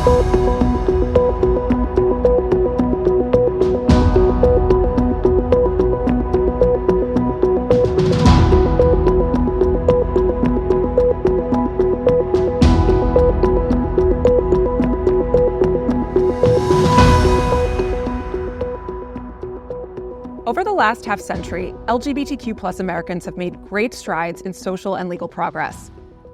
Over the last half-century, LGBTQ+ Americans have made great strides in social and legal progress.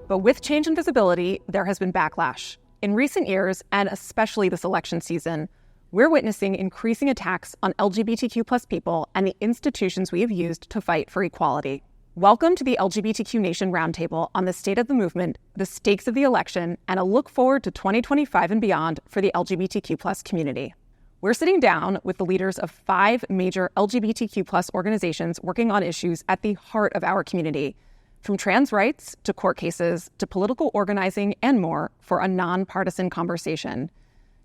But with change in visibility, there has been backlash. In recent years, and especially this election season, we're witnessing increasing attacks on LGBTQ+ people and the institutions we have used to fight for equality. Welcome to the LGBTQ Nation Roundtable on the state of the movement, the stakes of the election, and a look forward to 2025 and beyond for the LGBTQ+ community. We're sitting down with the leaders of 5 major LGBTQ+ organizations working on issues at the heart of our community, from trans rights to court cases to political organizing and more, for a non-partisan conversation.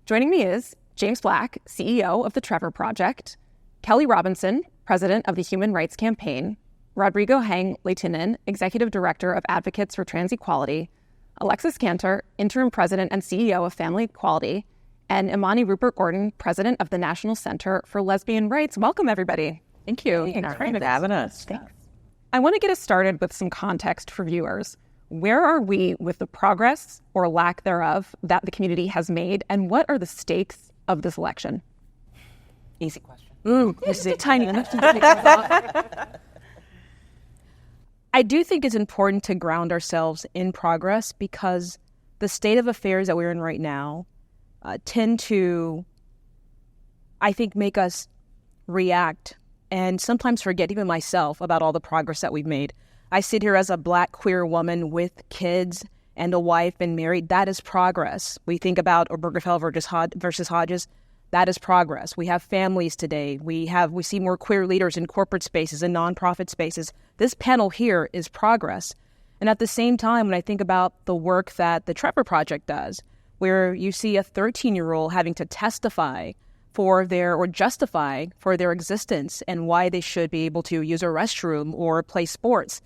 Joining me is Jaymes Black, CEO of the Trevor Project, Kelley Robinson, President of the Human Rights Campaign, Rodrigo Heng-Lehtinen, Executive Director of Advocates for Trans Equality, Alexis Kantor, Interim President and CEO of Family Equality, and Imani Rupert-Gordon, President of the National Center for Lesbian Rights. Welcome, everybody. Thank you. Thanks for having us. Thanks. I want to get us started with some context for viewers. Where are we with the progress or lack thereof that the community has made, and what are the stakes of this election? Easy question. This is a tiny question to think about. I do think it's important to ground ourselves in progress because the state of affairs that we're in right now tend to, I think, make us react and sometimes forget, even myself, about all the progress that we've made. I sit here as a Black queer woman with kids and a wife and married. That is progress. We think about Obergefell versus Hodges. That is progress. We have families today. We see more queer leaders in corporate spaces and nonprofit spaces. This panel here is progress. And at the same time, when I think about the work that the Trevor Project does, where you see a 13-year-old having to testify justify for their existence and why they should be able to use a restroom or play sports,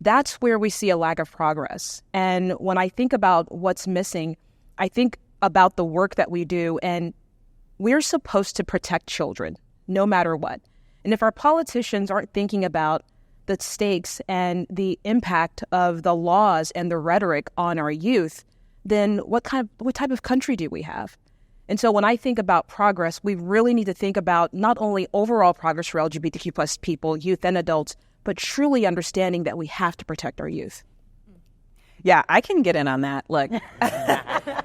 that's where we see a lack of progress. And when I think about what's missing, I think about the work that we do, and we're supposed to protect children no matter what. And if our politicians aren't thinking about the stakes and the impact of the laws and the rhetoric on our youth, then what type of country do we have? And so when I think about progress, we really need to think about not only overall progress for LGBTQ plus people, youth and adults, but truly understanding that we have to protect our youth. Yeah, I can get in on that. Look,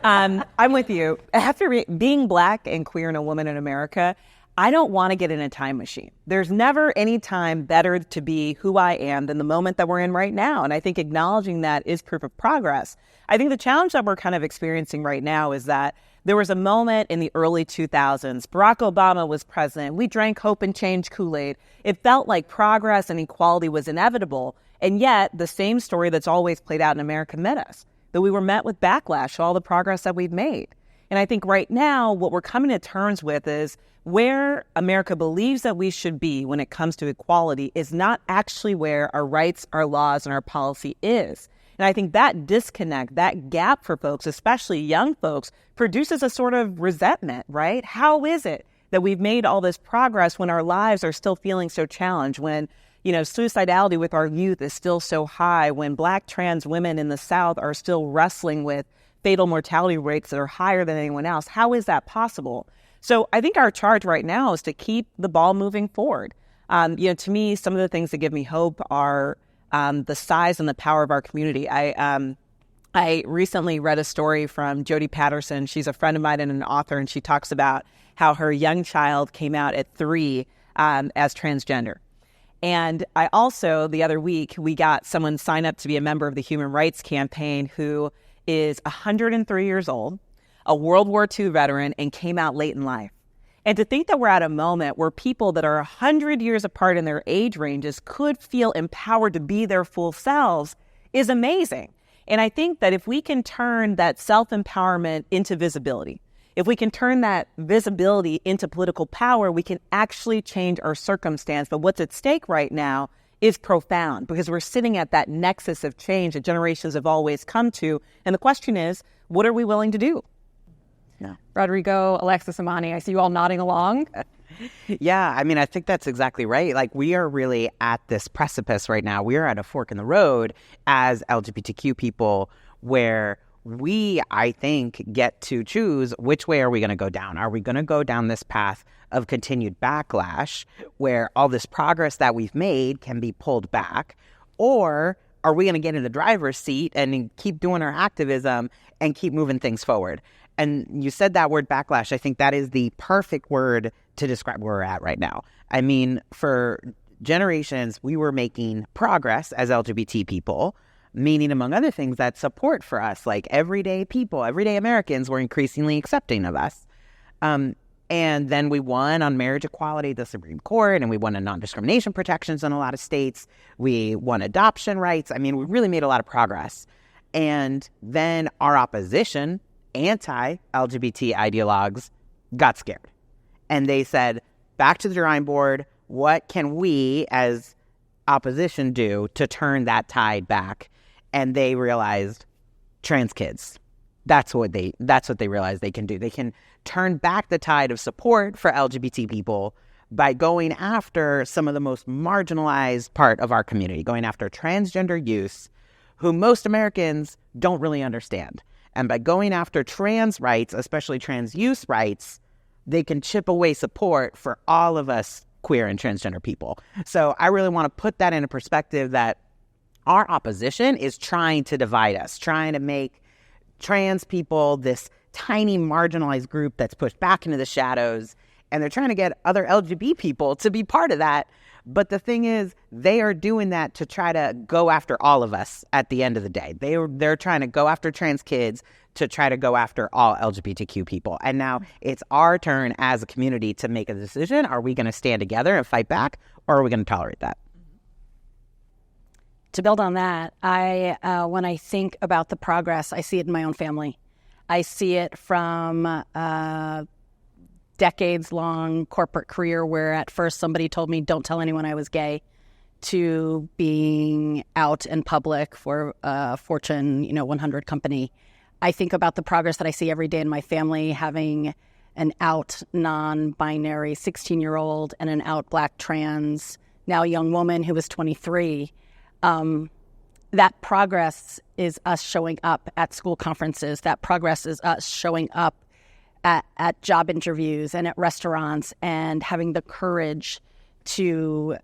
I'm with you. After being Black and queer and a woman in America, I don't want to get in a time machine. There's never any time better to be who I am than the moment that we're in right now. And I think acknowledging that is proof of progress. I think the challenge that we're kind of experiencing right now is that there was a moment in the early 2000s. Barack Obama was president. We drank hope and change Kool-Aid. It felt like progress and equality was inevitable. And yet the same story that's always played out in America met us, that we were met with backlash for all the progress that we've made. And I think right now what we're coming to terms with is where America believes that we should be when it comes to equality is not actually where our rights, our laws, and our policy is. And I think that disconnect, that gap for folks, especially young folks, produces a sort of resentment, right? How is it that we've made all this progress when our lives are still feeling so challenged, when, suicidality with our youth is still so high, when Black trans women in the South are still wrestling with fatal mortality rates that are higher than anyone else? How is that possible? So I think our charge right now is to keep the ball moving forward. To me, some of the things that give me hope are the size and the power of our community. I recently read a story from Jodi Patterson. She's a friend of mine and an author, and she talks about how her young child came out at 3 as transgender. And I also, the other week, we got someone sign up to be a member of the Human Rights Campaign who is 103 years old, a World War II veteran, and came out late in life. And to think that we're at a moment where people that are 100 years apart in their age ranges could feel empowered to be their full selves is amazing. And I think that if we can turn that self-empowerment into visibility, if we can turn that visibility into political power, we can actually change our circumstance. But what's at stake right now is profound because we're sitting at that nexus of change that generations have always come to. And the question is, what are we willing to do? No. Rodrigo, Alexis, Imani, I see you all nodding along. Yeah, I mean, I think that's exactly right. Like, we are really at this precipice right now. We are at a fork in the road as LGBTQ people where we, I think, get to choose which way are we going to go down. Are we going to go down this path of continued backlash where all this progress that we've made can be pulled back? Or are we going to get in the driver's seat and keep doing our activism and keep moving things forward? And you said that word backlash. I think that is the perfect word to describe where we're at right now. I mean, for generations, we were making progress as LGBT people, meaning, among other things, that support for us, like everyday people, everyday Americans, were increasingly accepting of us. And then we won on marriage equality at the Supreme Court, and we won on non-discrimination protections in a lot of states. We won adoption rights. I mean, we really made a lot of progress. And then our opposition, anti-LGBT ideologues, got scared. And they said, back to the drawing board, what can we as opposition do to turn that tide back? And they realized trans kids. That's what they realized they can do. They can turn back the tide of support for LGBT people by going after some of the most marginalized part of our community, going after transgender youth who most Americans don't really understand. And by going after trans rights, especially trans youth rights, they can chip away support for all of us queer and transgender people. So I really want to put that into perspective, that our opposition is trying to divide us, trying to make trans people this tiny marginalized group that's pushed back into the shadows. And they're trying to get other LGBT people to be part of that. But the thing is, they are doing that to try to go after all of us at the end of the day. They're trying to go after trans kids to try to go after all LGBTQ people. And now it's our turn as a community to make a decision. Are we going to stand together and fight back, or are we going to tolerate that? To build on that, when I think about the progress, I see it in my own family. I see it from decades-long corporate career where at first somebody told me, don't tell anyone I was gay, to being out in public for a Fortune 100 company. I think about the progress that I see every day in my family, having an out non-binary 16-year-old and an out Black trans, now young woman who was 23. That progress is us showing up at school conferences. That progress is us showing up at job interviews and at restaurants and having the courage to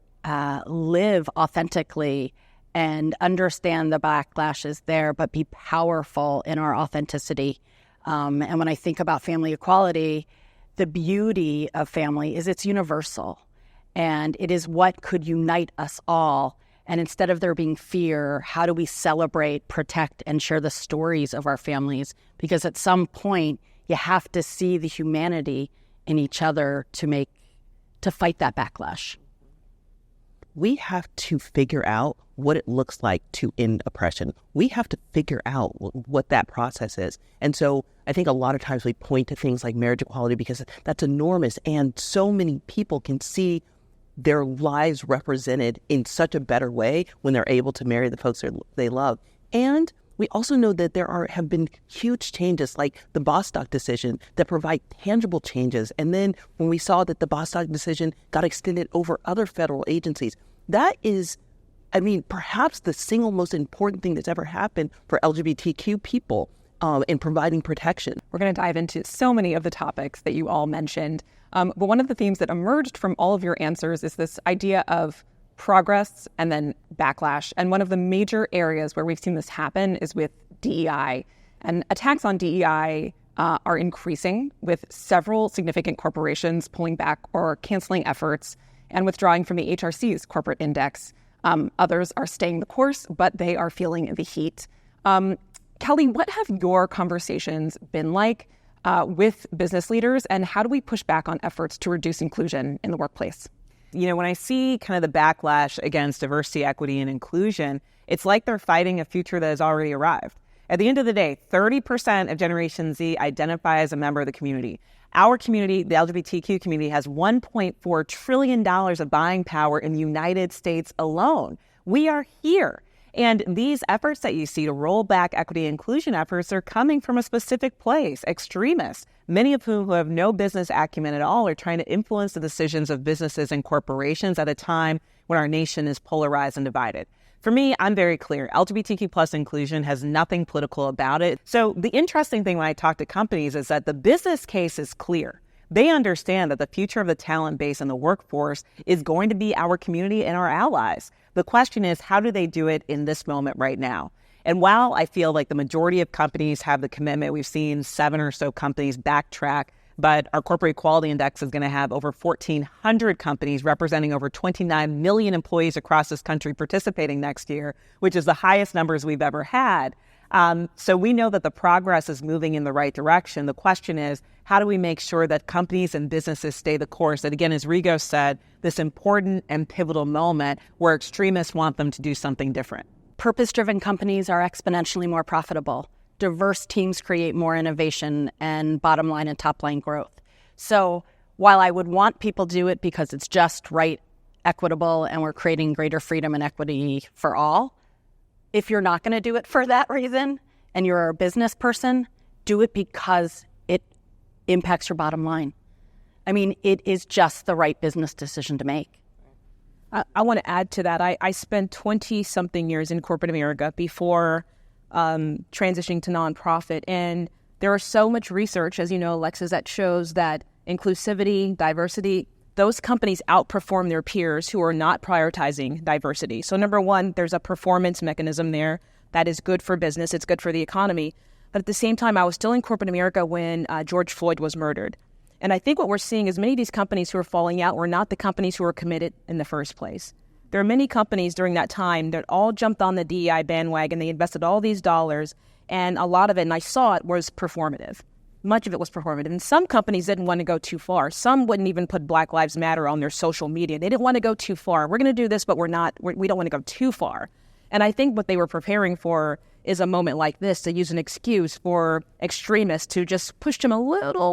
live authentically and understand the backlash is there, but be powerful in our authenticity. And when I think about family equality, the beauty of family is it's universal. And it is what could unite us all. And instead of there being fear, how do we celebrate, protect, and share the stories of our families? Because at some point, you have to see the humanity in each other to fight that backlash. We have to figure out what it looks like to end oppression. We have to figure out what that process is. And so I think a lot of times we point to things like marriage equality because that's enormous, and so many people can see their lives represented in such a better way when they're able to marry the folks they love. And we also know that have been huge changes like the Bostock decision that provide tangible changes. And then when we saw that the Bostock decision got extended over other federal agencies, that is, perhaps the single most important thing that's ever happened for LGBTQ people in providing protection. We're going to dive into so many of the topics that you all mentioned. But one of the themes that emerged from all of your answers is this idea of progress and then backlash. And one of the major areas where we've seen this happen is with DEI. And attacks on DEI are increasing, with several significant corporations pulling back or canceling efforts and withdrawing from the HRC's corporate index. Others are staying the course, but they are feeling the heat. Kelley, what have your conversations been like with business leaders, and how do we push back on efforts to reduce inclusion in the workplace? When I see kind of the backlash against diversity, equity, and inclusion, it's like they're fighting a future that has already arrived. At the end of the day, 30% of Generation Z identify as a member of the community. Our community, the LGBTQ community, has $1.4 trillion of buying power in the United States alone. We are here. And these efforts that you see to roll back equity and inclusion efforts are coming from a specific place, extremists, many of whom who have no business acumen at all are trying to influence the decisions of businesses and corporations at a time when our nation is polarized and divided. For me, I'm very clear. LGBTQ plus inclusion has nothing political about it. So the interesting thing when I talk to companies is that the business case is clear. They understand that the future of the talent base and the workforce is going to be our community and our allies. The question is, how do they do it in this moment right now? And while I feel like the majority of companies have the commitment, we've seen 7 or so companies backtrack, but our Corporate Equality Index is going to have over 1,400 companies representing over 29 million employees across this country participating next year, which is the highest numbers we've ever had. So we know that the progress is moving in the right direction. The question is, how do we make sure that companies and businesses stay the course? That, again, as Rigo said, this important and pivotal moment where extremists want them to do something different. Purpose-driven companies are exponentially more profitable. Diverse teams create more innovation and bottom line and top line growth. So while I would want people to do it because it's just right, equitable, and we're creating greater freedom and equity for all, if you're not going to do it for that reason and you're a business person, do it because it impacts your bottom line. I mean, it is just the right business decision to make. I want to add to that. I spent 20-something years in corporate America before transitioning to nonprofit. And there is so much research, as you know, Alexis, that shows that inclusivity, diversity, those companies outperform their peers who are not prioritizing diversity. So number one, there's a performance mechanism there that is good for business. It's good for the economy. But at the same time, I was still in corporate America when George Floyd was murdered. And I think what we're seeing is many of these companies who are falling out were not the companies who were committed in the first place. There are many companies during that time that all jumped on the DEI bandwagon. They invested all these dollars, and a lot of it, and I saw it, was performative. Much of it was performative. And some companies didn't want to go too far. Some wouldn't even put Black Lives Matter on their social media. They didn't want to go too far. We're going to do this, but we don't want to go too far. And I think what they were preparing for is a moment like this to use an excuse for extremists to just push them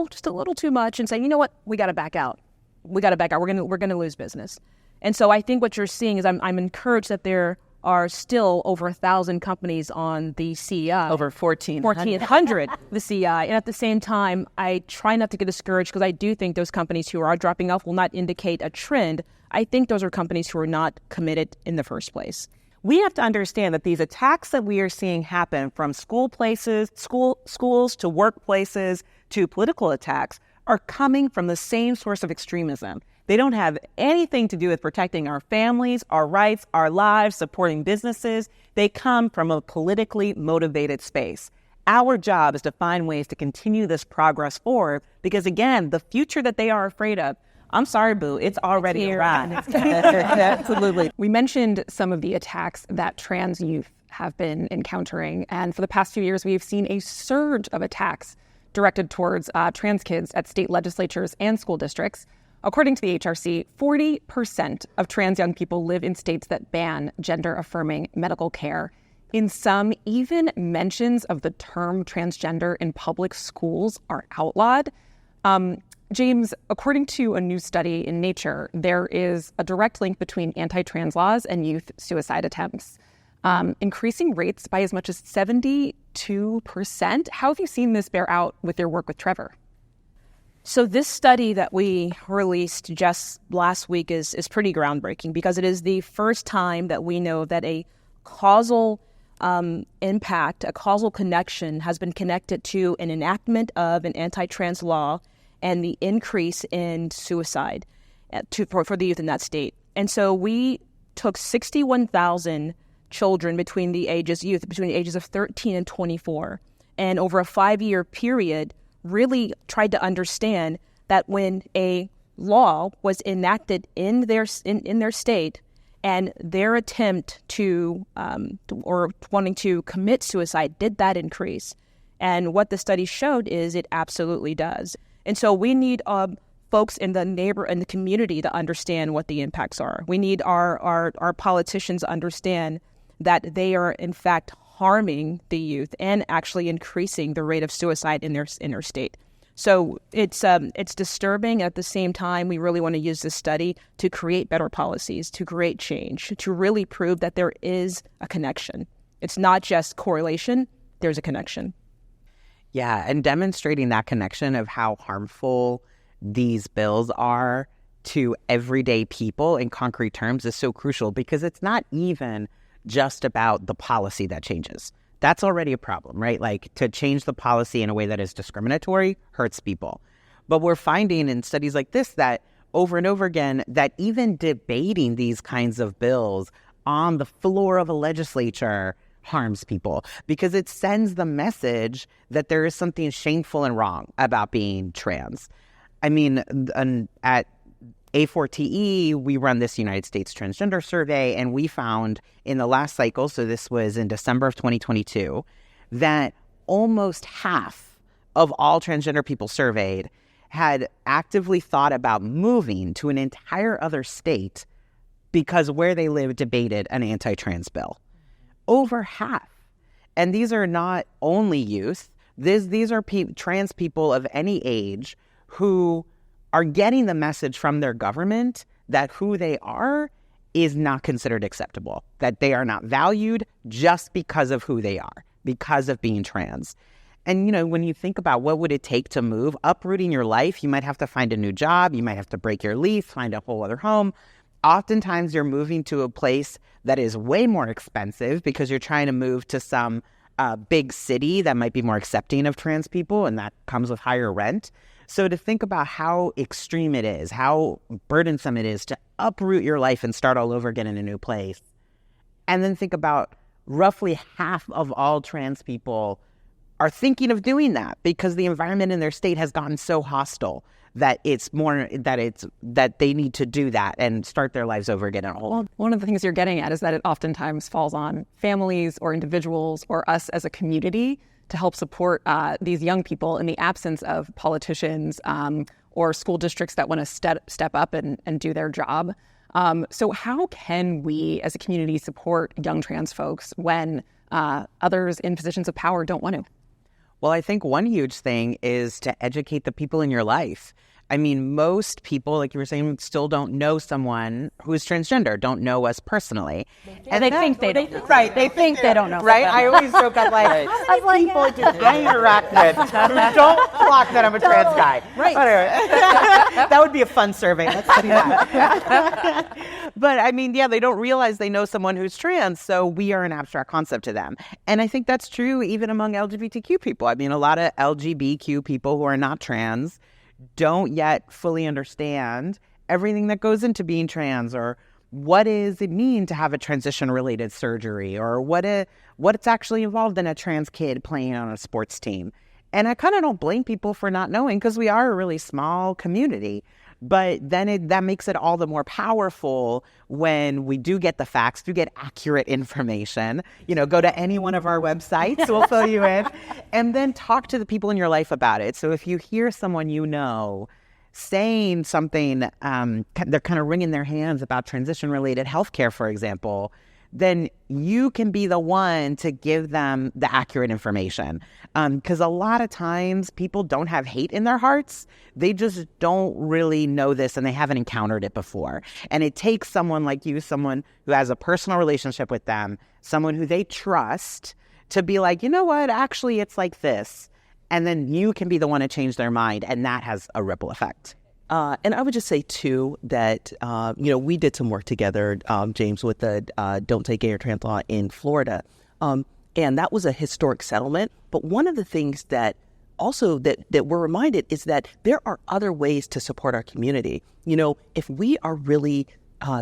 just a little too much and say, you know what, we got to back out. We're going to lose business. And so I think what you're seeing is I'm encouraged that there are still over 1,000 companies on the CEI. Over 1,400. 1,400, the CEI. And at the same time, I try not to get discouraged because I do think those companies who are dropping off will not indicate a trend. I think those are companies who are not committed in the first place. We have to understand that these attacks that we are seeing happen from schools to workplaces to political attacks are coming from the same source of extremism. They don't have anything to do with protecting our families, our rights, our lives, supporting businesses. They come from a politically motivated space. Our job is to find ways to continue this progress forward because, again, the future that they are afraid of, I'm sorry, boo, it's already arrived. Absolutely. We mentioned some of the attacks that trans youth have been encountering. And for the past few years, we've seen a surge of attacks directed towards trans kids at state legislatures and school districts. According to the HRC, 40% of trans young people live in states that ban gender-affirming medical care. In some, even mentions of the term transgender in public schools are outlawed. Jaymes, according to a new study in Nature, there is a direct link between anti-trans laws and youth suicide attempts, increasing rates by as much as 72%. How have you seen this bear out with your work with Trevor? So this study that we released just last week is pretty groundbreaking because it is the first time that we know that a causal impact, a causal connection has been connected to an enactment of an anti-trans law and the increase in suicide for the youth in that state. And so we took 61,000 children between the ages of 13 and 24, and over a 5-year period, really tried to understand that when a law was enacted in their state and their attempt to or wanting to commit suicide, did that increase? And what the study showed is it absolutely does. And so we need folks in the community to understand what the impacts are. We need our politicians to understand that they are in fact harming the youth and actually increasing the rate of suicide in their state. So it's disturbing. At the same time, we really want to use this study to create better policies, to create change, to really prove that there is a connection. It's not just correlation, there's a connection. Yeah, and demonstrating that connection of how harmful these bills are to everyday people in concrete terms is so crucial, because it's not even just about the policy that changes. That's already a problem, right? Like, to change the policy in a way that is discriminatory hurts people. But we're finding in studies like this that over and over again, that even debating these kinds of bills on the floor of a legislature harms people, because it sends the message that there is something shameful and wrong about being trans. I mean, at A4TE, we run this United States transgender survey, and we found in the last cycle, so this was in December of 2022, that almost half of all transgender people surveyed had actively thought about moving to an entire other state because where they live debated an anti-trans bill. Over half. And these are not only youth. These are trans people of any age who are getting the message from their government that who they are is not considered acceptable, that they are not valued just because of who they are, because of being trans. And, you know, when you think about what would it take to move, uprooting your life, you might have to find a new job, you might have to break your lease, find a whole other home. Oftentimes you're moving to a place that is way more expensive because you're trying to move to some big city that might be more accepting of trans people, and that comes with higher rent. So to think about how extreme it is, how burdensome it is to uproot your life and start all over again in a new place, and then think about roughly half of all trans people are thinking of doing that because the environment in their state has gotten so hostile that that they need to do that and start their lives over again. Well, one of the things you're getting at is that it oftentimes falls on families or individuals or us as a community to help support these young people in the absence of politicians or school districts that want to step up and do their job. So how can we as a community support young trans folks when others in positions of power don't want to? Well, I think one huge thing is to educate the people in your life. I mean, most people, like you were saying, still don't know someone who's transgender, don't know us personally. And they think they don't. Right, they think they don't know. Right? I always joke, I'm like, how many people do I interact with who don't clock that I'm a trans guy? Right. Anyway, that would be a fun survey. Let's do that. But I mean, yeah, they don't realize they know someone who's trans, so we are an abstract concept to them. And I think that's true even among LGBTQ people. I mean, a lot of LGBTQ people who are not trans don't yet fully understand everything that goes into being trans, or what does it mean to have a transition-related surgery, or what's actually involved in a trans kid playing on a sports team. And I kind of don't blame people for not knowing, because we are a really small community. But then that makes it all the more powerful when we do get the facts, do get accurate information. You know, go to any one of our websites, we'll fill you in, and then talk to the people in your life about it. So if you hear someone you know saying something, they're kind of wringing their hands about transition-related healthcare, for example, then you can be the one to give them the accurate information. Because a lot of times people don't have hate in their hearts. They just don't really know this, and they haven't encountered it before. And it takes someone like you, someone who has a personal relationship with them, someone who they trust, to be like, you know what, actually it's like this. And then you can be the one to change their mind, and that has a ripple effect. And I would just say, too, that, we did some work together, Jaymes, with the Don't Say Gay or Trans law in Florida. And that was a historic settlement. But one of the things that also that we're reminded is that there are other ways to support our community. You know, if we are really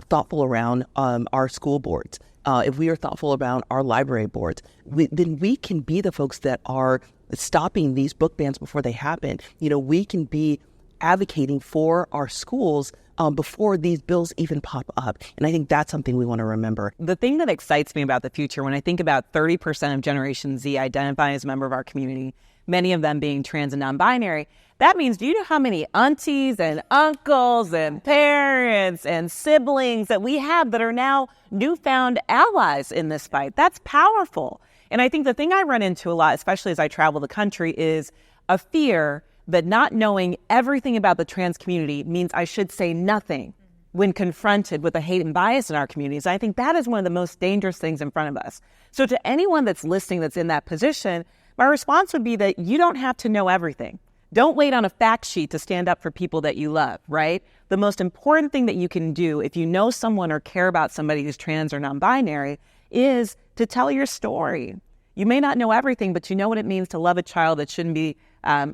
thoughtful around our school boards, if we are thoughtful around our library boards, then we can be the folks that are stopping these book bans before they happen. You know, we can be advocating for our schools before these bills even pop up. And I think that's something we want to remember. The thing that excites me about the future, when I think about 30% of Generation Z identifying as a member of our community, many of them being trans and non-binary, that means, do you know how many aunties and uncles and parents and siblings that we have that are now newfound allies in this fight? That's powerful. And I think the thing I run into a lot, especially as I travel the country, is a fear that not knowing everything about the trans community means I should say nothing when confronted with the hate and bias in our communities. I think that is one of the most dangerous things in front of us. So to anyone that's listening that's in that position, my response would be that you don't have to know everything. Don't wait on a fact sheet to stand up for people that you love, right? The most important thing that you can do if you know someone or care about somebody who's trans or non-binary is to tell your story. You may not know everything, but you know what it means to love a child that shouldn't be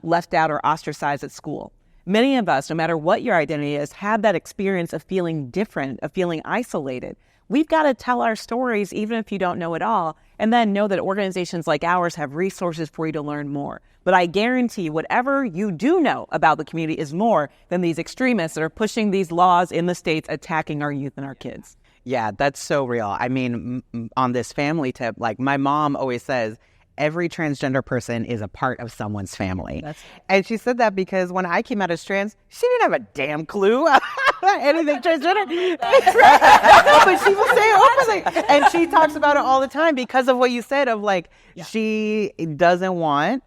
left out or ostracized at school. Many of us, no matter what your identity is, have that experience of feeling different, of feeling isolated. We've got to tell our stories, even if you don't know it all, and then know that organizations like ours have resources for you to learn more. But I guarantee whatever you do know about the community is more than these extremists that are pushing these laws in the states attacking our youth and our kids. Yeah, that's so real. I mean, on this family tip, like my mom always says, every transgender person is a part of someone's family. And she said that because when I came out as trans, she didn't have a damn clue about anything transgender. But she will say it openly. And she talks about it all the time because of what you said of like, she doesn't want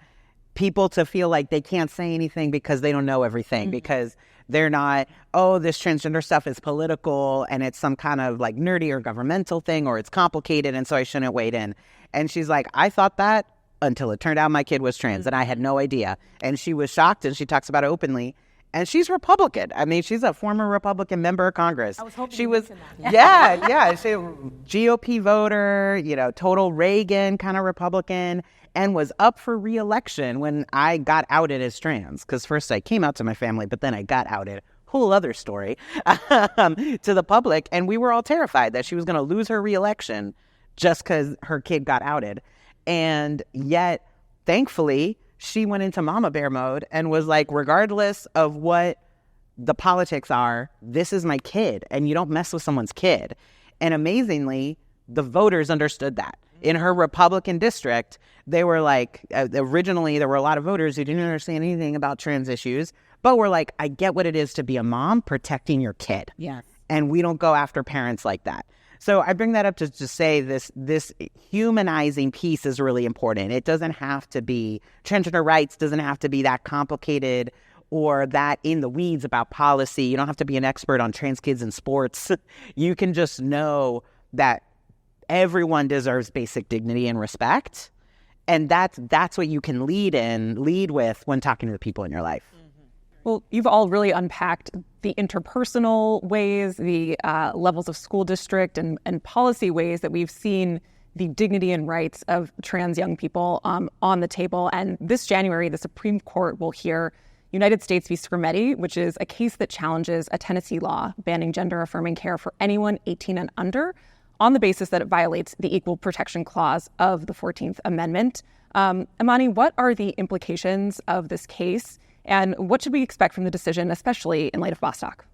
people to feel like they can't say anything because they don't know everything, because they're not, oh, this transgender stuff is political and it's some kind of like nerdy or governmental thing or it's complicated and so I shouldn't wade in. And she's like, I thought that until it turned out my kid was trans and I had no idea. And she was shocked and she talks about it openly. And she's Republican. I mean, she's a former Republican member of Congress. I was hoping she you was, mentioned that. yeah. She GOP voter, you know, total Reagan kind of Republican, and was up for re-election when I got outed as trans. Because first I came out to my family, but then I got outed. Whole other story to the public. And we were all terrified that she was going to lose her re-election just because her kid got outed. And yet, thankfully, she went into mama bear mode and was like, regardless of what the politics are, this is my kid and you don't mess with someone's kid. And amazingly, the voters understood that. In her Republican district, they were like, originally there were a lot of voters who didn't understand anything about trans issues, but were like, I get what it is to be a mom protecting your kid. Yeah. And we don't go after parents like that. So I bring that up to say this humanizing piece is really important. It doesn't have to be, transgender rights doesn't have to be that complicated or that in the weeds about policy. You don't have to be an expert on trans kids in sports. You can just know that everyone deserves basic dignity and respect. And that's what you can lead with when talking to the people in your life. Well, you've all really unpacked the interpersonal ways, the levels of school district and policy ways that we've seen the dignity and rights of trans young people on the table. And this January, the Supreme Court will hear United States v. Scrimeti, which is a case that challenges a Tennessee law banning gender-affirming care for anyone 18 and under on the basis that it violates the Equal Protection Clause of the 14th Amendment. Imani, what are the implications of this case? And what should we expect from the decision, especially in light of Bostock?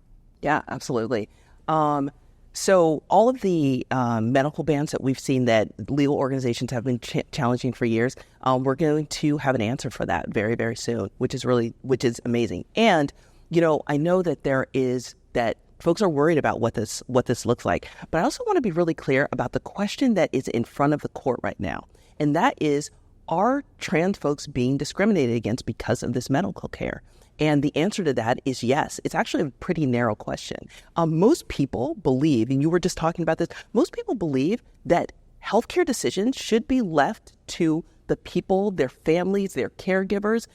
Yeah, absolutely. So all of the medical bans that we've seen that legal organizations have been challenging for years, we're going to have an answer for that very, very soon, which is amazing. And, you know, I know that folks are worried about what this looks like, but I also want to be really clear about the question that is in front of the court right now. And that is, are trans folks being discriminated against because of this medical care? And the answer to that is yes. It's actually a pretty narrow question. Most people believe, and you were just talking about this, most people believe that healthcare decisions should be left to the people, their families, their caregivers,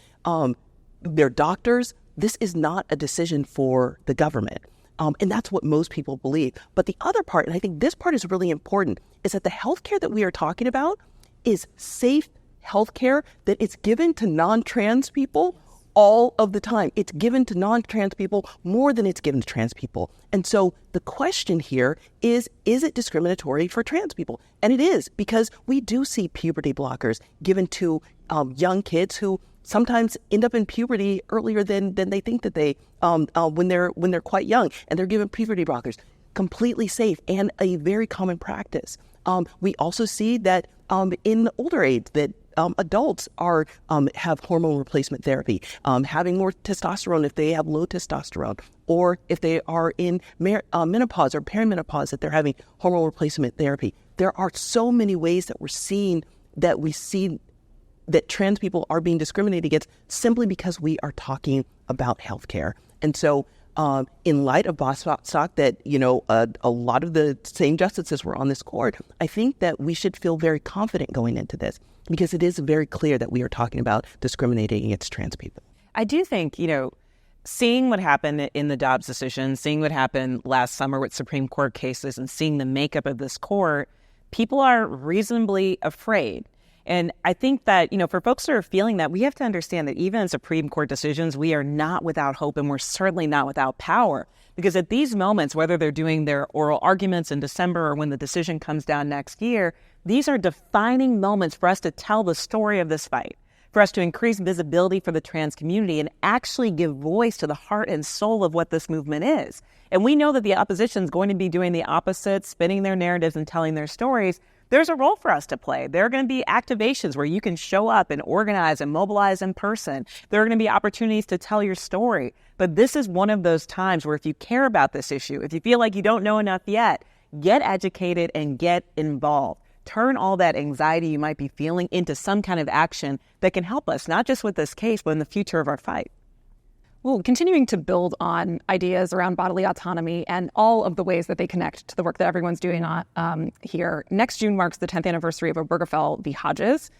their doctors. This is not a decision for the government. And that's what most people believe. But the other part, and I think this part is really important, is that the healthcare that we are talking about is safe healthcare that it's given to non-trans people all of the time. It's given to non-trans people more than it's given to trans people. And so the question here is it discriminatory for trans people? And it is, because we do see puberty blockers given to young kids who sometimes end up in puberty earlier than they think that they when they're quite young, and they're given puberty blockers. Completely safe and a very common practice. We also see that in older age that adults have hormone replacement therapy, having more testosterone if they have low testosterone, or if they are in menopause or perimenopause, that they're having hormone replacement therapy. There are so many ways that we see that trans people are being discriminated against simply because we are talking about healthcare. And so in light of Bostock, that, a lot of the same justices were on this court, I think that we should feel very confident going into this, because it is very clear that we are talking about discriminating against trans people. I do think, seeing what happened in the Dobbs decision, seeing what happened last summer with Supreme Court cases, and seeing the makeup of this court, people are reasonably afraid. And I think that, for folks that are feeling that, we have to understand that even in Supreme Court decisions, we are not without hope, and we're certainly not without power. Because at these moments, whether they're doing their oral arguments in December or when the decision comes down next year, these are defining moments for us to tell the story of this fight, for us to increase visibility for the trans community and actually give voice to the heart and soul of what this movement is. And we know that the opposition is going to be doing the opposite, spinning their narratives and telling their stories. There's a role for us to play. There are going to be activations where you can show up and organize and mobilize in person. There are going to be opportunities to tell your story. But this is one of those times where if you care about this issue, if you feel like you don't know enough yet, get educated and get involved. Turn all that anxiety you might be feeling into some kind of action that can help us, not just with this case, but in the future of our fight. Well, continuing to build on ideas around bodily autonomy and all of the ways that they connect to the work that everyone's doing here. Next June marks the 10th anniversary of Obergefell v. Hodges,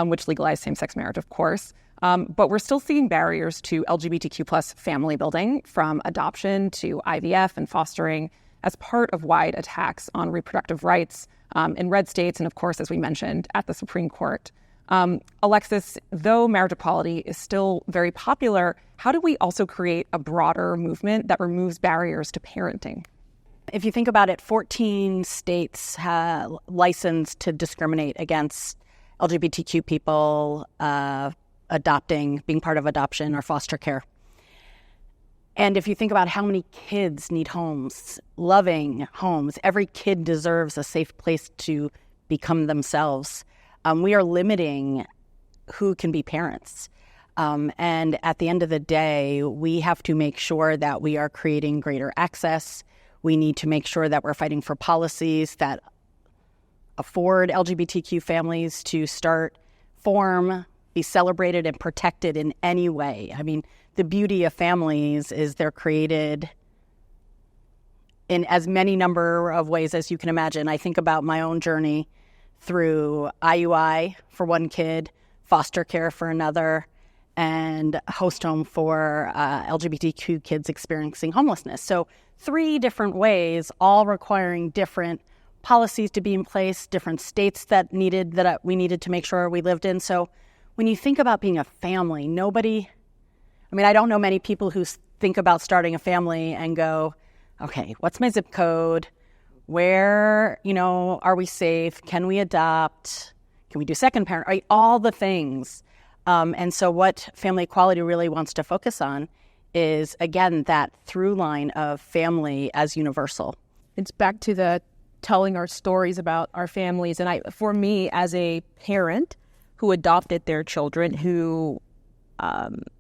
which legalized same-sex marriage, of course. But we're still seeing barriers to LGBTQ plus family building, from adoption to IVF and fostering, as part of wide attacks on reproductive rights in red states and, of course, as we mentioned, at the Supreme Court. Alexis, though marriage equality is still very popular, how do we also create a broader movement that removes barriers to parenting? If you think about it, 14 states have licensed to discriminate against LGBTQ people being part of adoption or foster care. And if you think about how many kids need homes, loving homes, every kid deserves a safe place to become themselves. We are limiting who can be parents. And at the end of the day, we have to make sure that we are creating greater access. We need to make sure that we're fighting for policies that afford LGBTQ families to start, form, be celebrated and protected in any way. I mean, the beauty of families is they're created in as many number of ways as you can imagine. I think about my own journey through IUI for one kid, foster care for another, and host home for LGBTQ kids experiencing homelessness. So 3 different ways, all requiring different policies to be in place, different states that we needed to make sure we lived in. So when you think about being a family, I don't know many people who think about starting a family and go, okay, what's my zip code? Where, are we safe? Can we adopt? Can we do second parent? Right? All the things. And so what family equality really wants to focus on is, again, that through line of family as universal. It's back to the telling our stories about our families. And for me, as a parent who adopted their children, who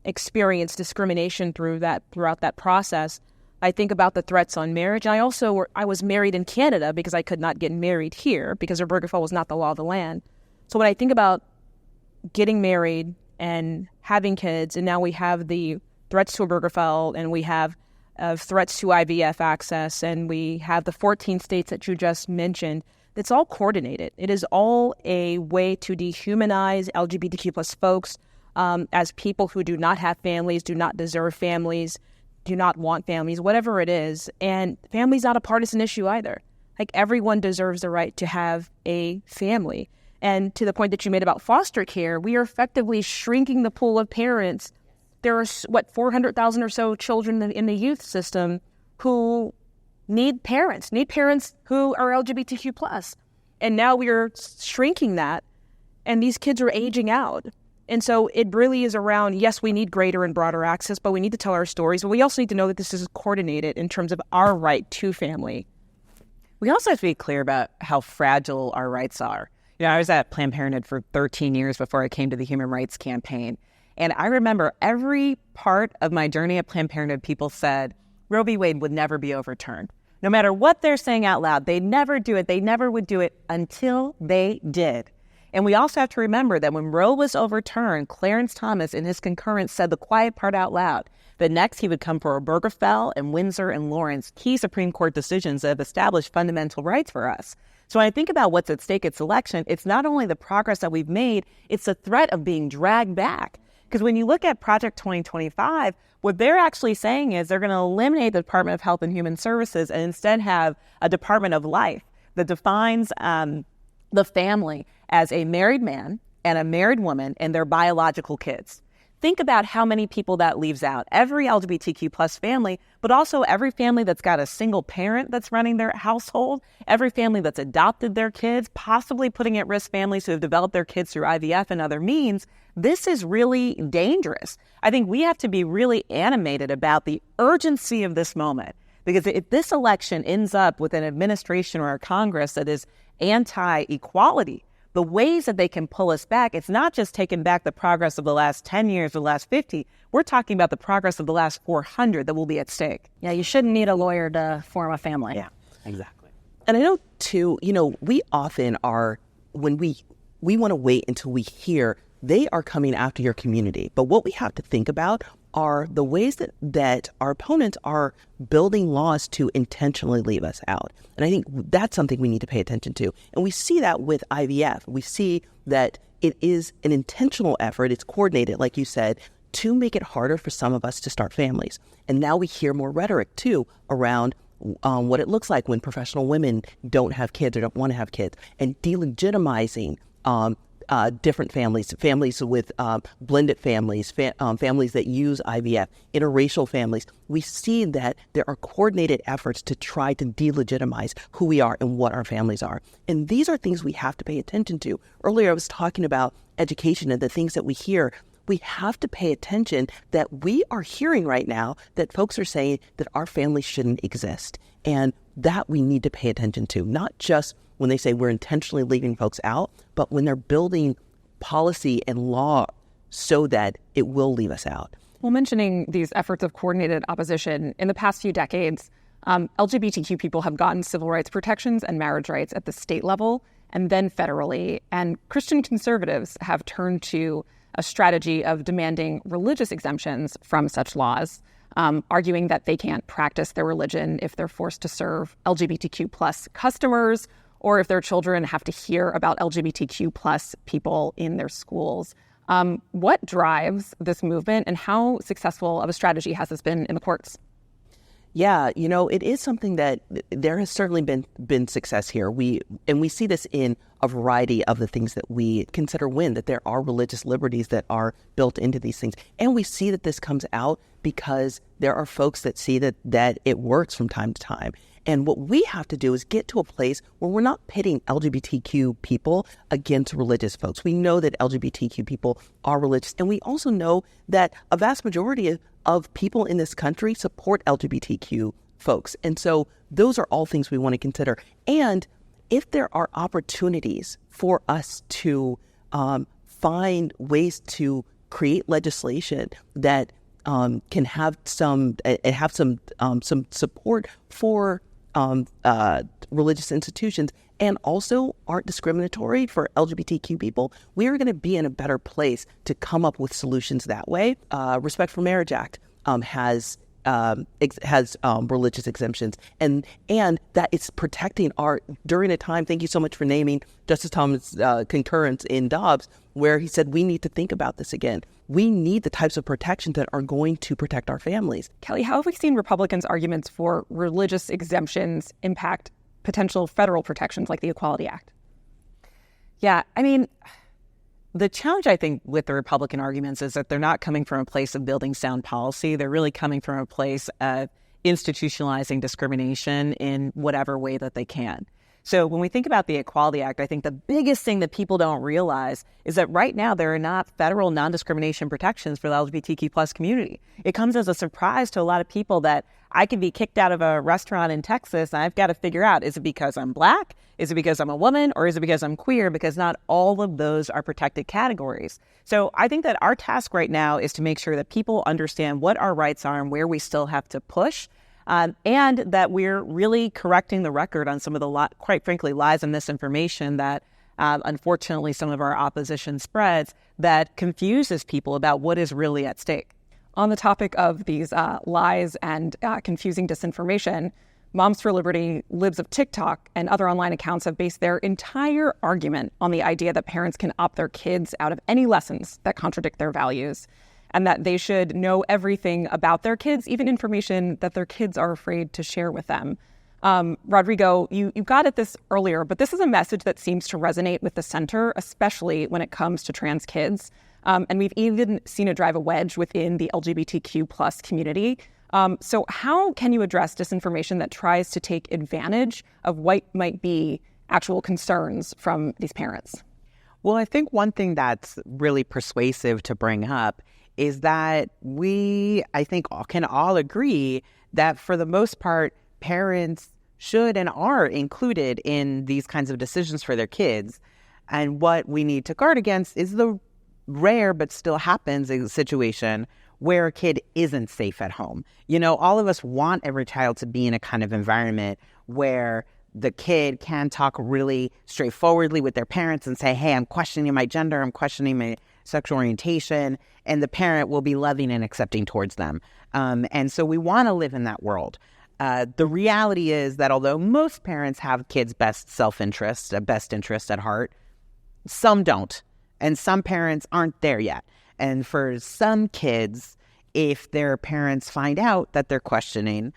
experienced discrimination throughout that process, I think about the threats on marriage. I was married in Canada because I could not get married here because Obergefell was not the law of the land. So when I think about getting married and having kids, and now we have the threats to Obergefell, and we have threats to IVF access, and we have the 14 states that you just mentioned, it's all coordinated. It is all a way to dehumanize LGBTQ plus folks as people who do not have families, do not deserve families, do not want families, whatever it is. And family's not a partisan issue either. Like, everyone deserves the right to have a family. And to the point that you made about foster care, we are effectively shrinking the pool of parents. There are, 400,000 or so children in the youth system who need parents who are LGBTQ plus. And now we are shrinking that, and these kids are aging out. And so it really is around, yes, we need greater and broader access, but we need to tell our stories. But we also need to know that this is coordinated in terms of our right to family. We also have to be clear about how fragile our rights are. I was at Planned Parenthood for 13 years before I came to the Human Rights Campaign. And I remember every part of my journey at Planned Parenthood, people said Roe v. Wade would never be overturned. No matter what they're saying out loud, they'd never do it. They never would do it until they did. And we also have to remember that when Roe was overturned, Clarence Thomas in his concurrence said the quiet part out loud. That next he would come for Obergefell and Windsor and Lawrence, key Supreme Court decisions that have established fundamental rights for us. So when I think about what's at stake at election, it's not only the progress that we've made, it's the threat of being dragged back. Because when you look at Project 2025, what they're actually saying is they're going to eliminate the Department of Health and Human Services and instead have a Department of Life that defines the family as a married man and a married woman and their biological kids. Think about how many people that leaves out. Every LGBTQ plus family, but also every family that's got a single parent that's running their household, every family that's adopted their kids, possibly putting at risk families who have developed their kids through IVF and other means. This is really dangerous. I think we have to be really animated about the urgency of this moment, because if this election ends up with an administration or a Congress that is anti-equality, the ways that they can pull us back, it's not just taking back the progress of the last 10 years or the last 50. We're talking about the progress of the last 400 that will be at stake. Yeah, you shouldn't need a lawyer to form a family. Yeah, exactly. And I know, too, we often are, when we want to wait until we hear they are coming after your community. But what we have to think about are the ways that our opponents are building laws to intentionally leave us out. And I think that's something we need to pay attention to. And we see that with IVF. We see that it is an intentional effort. It's coordinated, like you said, to make it harder for some of us to start families. And now we hear more rhetoric, too, around what it looks like when professional women don't have kids or don't want to have kids, and delegitimizing different families with blended families, families that use IVF, interracial families. We see that there are coordinated efforts to try to delegitimize who we are and what our families are. And these are things we have to pay attention to. Earlier, I was talking about education and the things that we hear. We have to pay attention that we are hearing right now that folks are saying that our families shouldn't exist. And that we need to pay attention to, not just when they say we're intentionally leaving folks out, but when they're building policy and law so that it will leave us out. Well, mentioning these efforts of coordinated opposition, in the past few decades, LGBTQ people have gotten civil rights protections and marriage rights at the state level and then federally. And Christian conservatives have turned to a strategy of demanding religious exemptions from such laws, arguing that they can't practice their religion if they're forced to serve LGBTQ plus customers, or if their children have to hear about LGBTQ plus people in their schools. What drives this movement, and how successful of a strategy has this been in the courts? Yeah, it is something that there has certainly been success here. We see this in a variety of the things that we consider win, that there are religious liberties that are built into these things. And we see that this comes out because there are folks that see that it works from time to time. And what we have to do is get to a place where we're not pitting LGBTQ people against religious folks. We know that LGBTQ people are religious, and we also know that a vast majority of people in this country support LGBTQ folks. And so those are all things we want to consider. And if there are opportunities for us to find ways to create legislation that can have some support for religious institutions and also aren't discriminatory for LGBTQ people, we are going to be in a better place to come up with solutions that way. Respect for Marriage Act has religious exemptions, and that it's protecting during a time. Thank you so much for naming Justice Thomas' concurrence in Dobbs, where he said we need to think about this again. We need the types of protections that are going to protect our families. Kelley, how have we seen Republicans' arguments for religious exemptions impact potential federal protections like the Equality Act? Yeah, I mean, the challenge, I think, with the Republican arguments is that they're not coming from a place of building sound policy. They're really coming from a place of institutionalizing discrimination in whatever way that they can. So when we think about the Equality Act, I think the biggest thing that people don't realize is that right now there are not federal non-discrimination protections for the LGBTQ plus community. It comes as a surprise to a lot of people that I could be kicked out of a restaurant in Texas and I've got to figure out, is it because I'm Black? Is it because I'm a woman? Or is it because I'm queer? Because not all of those are protected categories. So I think that our task right now is to make sure that people understand what our rights are and where we still have to push. And that we're really correcting the record on some of the, quite frankly, lies and misinformation that unfortunately, some of our opposition spreads that confuses people about what is really at stake. On the topic of these lies and confusing disinformation, Moms for Liberty, Libs of TikTok, and other online accounts have based their entire argument on the idea that parents can opt their kids out of any lessons that contradict their values, and that they should know everything about their kids, even information that their kids are afraid to share with them. Rodrigo, you got at this earlier, but this is a message that seems to resonate with the center, especially when it comes to trans kids. And we've even seen it drive a wedge within the LGBTQ plus community. So how can you address disinformation that tries to take advantage of what might be actual concerns from these parents? Well, I think one thing that's really persuasive to bring up is that I think, can all agree that for the most part, parents should and are included in these kinds of decisions for their kids. And what we need to guard against is the rare but still happens a situation where a kid isn't safe at home. You know, all of us want every child to be in a kind of environment where the kid can talk really straightforwardly with their parents and say, hey, I'm questioning my gender, I'm questioning my sexual orientation, and the parent will be loving and accepting towards them. And so we want to live in that world. The reality is that although most parents have kids' best self-interest, best interest at heart, some don't. And some parents aren't there yet. And for some kids, if their parents find out that they're questioning,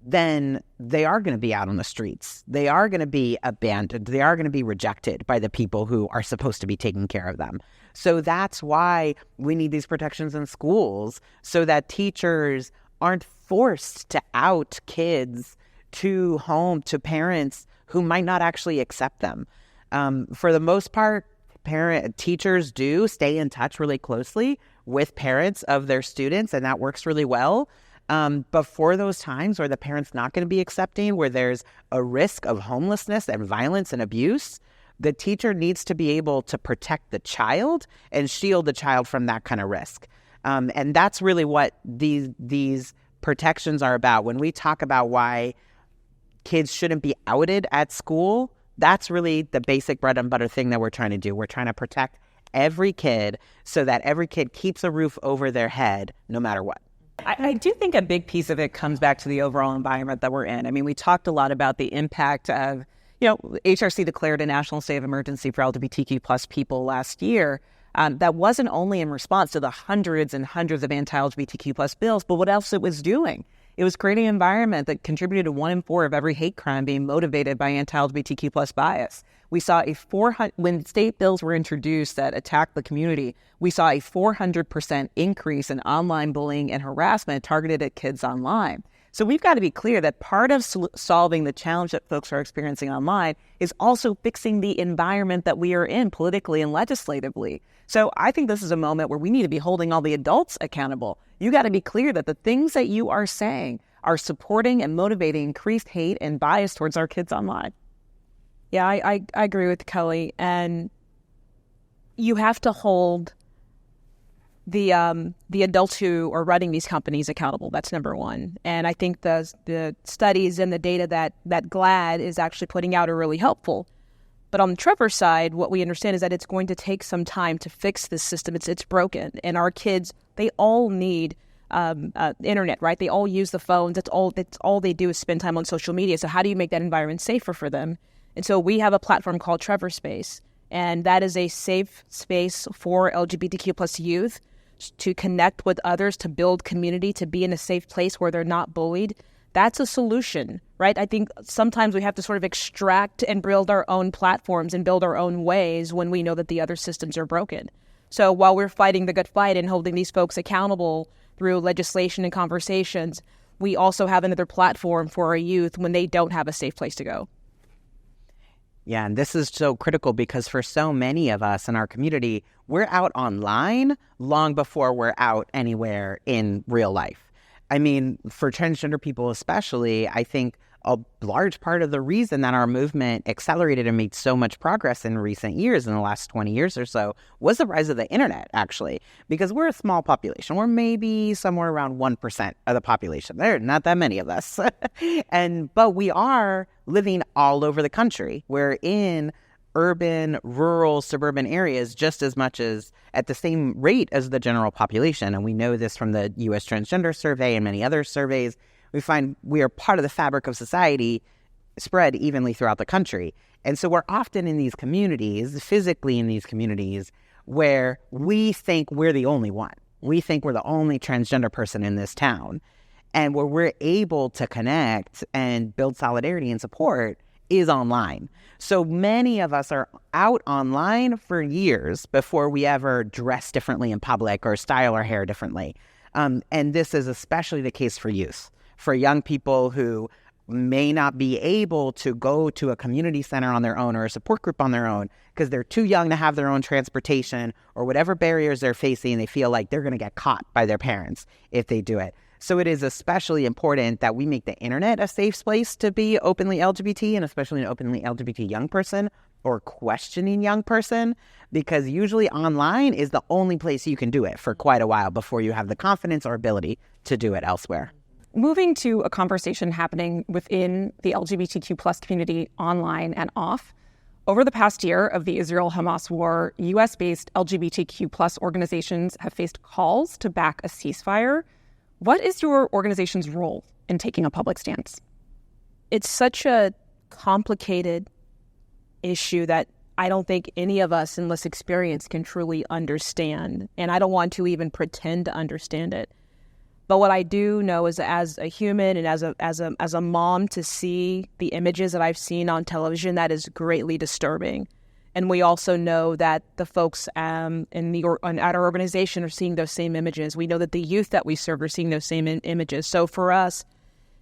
then they are going to be out on the streets. They are going to be abandoned. They are going to be rejected by the people who are supposed to be taking care of them. So that's why we need these protections in schools, so that teachers aren't forced to out kids to parents who might not actually accept them. For the most part, teachers do stay in touch really closely with parents of their students, and that works really well. But for those times where the parent's not going to be accepting, where there's a risk of homelessness and violence and abuse, the teacher needs to be able to protect the child and shield the child from that kind of risk. And that's really what these protections are about. When we talk about why kids shouldn't be outed at school, that's really the basic bread and butter thing that we're trying to do. We're trying to protect every kid so that every kid keeps a roof over their head no matter what. I do think a big piece of it comes back to the overall environment that we're in. I mean, we talked a lot about the impact of, HRC declared a national state of emergency for LGBTQ plus people last year. That wasn't only in response to the hundreds and hundreds of anti-LGBTQ plus bills, but what else it was doing. It was creating an environment that contributed to 1 in 4 of every hate crime being motivated by anti-LGBTQ plus bias. We saw when state bills were introduced that attacked the community, we saw a 400% increase in online bullying and harassment targeted at kids online. So we've got to be clear that part of solving the challenge that folks are experiencing online is also fixing the environment that we are in politically and legislatively. So I think this is a moment where we need to be holding all the adults accountable. You got to be clear that the things that you are saying are supporting and motivating increased hate and bias towards our kids online. Yeah, I agree with Kelley. And you have to hold the adults who are running these companies accountable. That's number one. And I think the studies and the data that GLAAD is actually putting out are really helpful. But on the Trevor side, what we understand is that it's going to take some time to fix this system. It's broken. And our kids, they all need internet, right? They all use the phones. That's all they do is spend time on social media. So how do you make that environment safer for them? And so we have a platform called Trevor Space. And that is a safe space for LGBTQ plus youth to connect with others, to build community, to be in a safe place where they're not bullied. That's a solution, right? I think sometimes we have to sort of extract and build our own platforms and build our own ways when we know that the other systems are broken. So while we're fighting the good fight and holding these folks accountable through legislation and conversations, we also have another platform for our youth when they don't have a safe place to go. Yeah, and this is so critical because for so many of us in our community, we're out online long before we're out anywhere in real life. I mean, for transgender people especially, I think a large part of the reason that our movement accelerated and made so much progress in recent years, in the last 20 years or so, was the rise of the internet, actually, because we're a small population. We're maybe somewhere around 1% of the population. There are not that many of us. But we are living all over the country. We're in urban, rural, suburban areas just as much as at the same rate as the general population. And we know this from the U.S. Transgender Survey and many other surveys. We find we are part of the fabric of society spread evenly throughout the country. And so we're often in these communities, physically in these communities, where we think we're the only one. We think we're the only transgender person in this town. And where we're able to connect and build solidarity and support is online. So many of us are out online for years before we ever dress differently in public or style our hair differently. And this is especially the case for youth, for young people who may not be able to go to a community center on their own or a support group on their own because they're too young to have their own transportation or whatever barriers they're facing. They feel like they're going to get caught by their parents if they do it. So it is especially important that we make the internet a safe place to be openly LGBT, and especially an openly LGBT young person or questioning young person, because usually online is the only place you can do it for quite a while before you have the confidence or ability to do it elsewhere. Moving to a conversation happening within the LGBTQ plus community online and off. Over the past year of the Israel-Hamas war, U.S.-based LGBTQ plus organizations have faced calls to back a ceasefire. What is your organization's role in taking a public stance? It's such a complicated issue that I don't think any of us in this experience can truly understand. And I don't want to even pretend to understand it. But what I do know is, as a human and as a mom, to see the images that I've seen on television, that is greatly disturbing. And we also know that the folks at our organization are seeing those same images. We know that the youth that we serve are seeing those same images. So for us,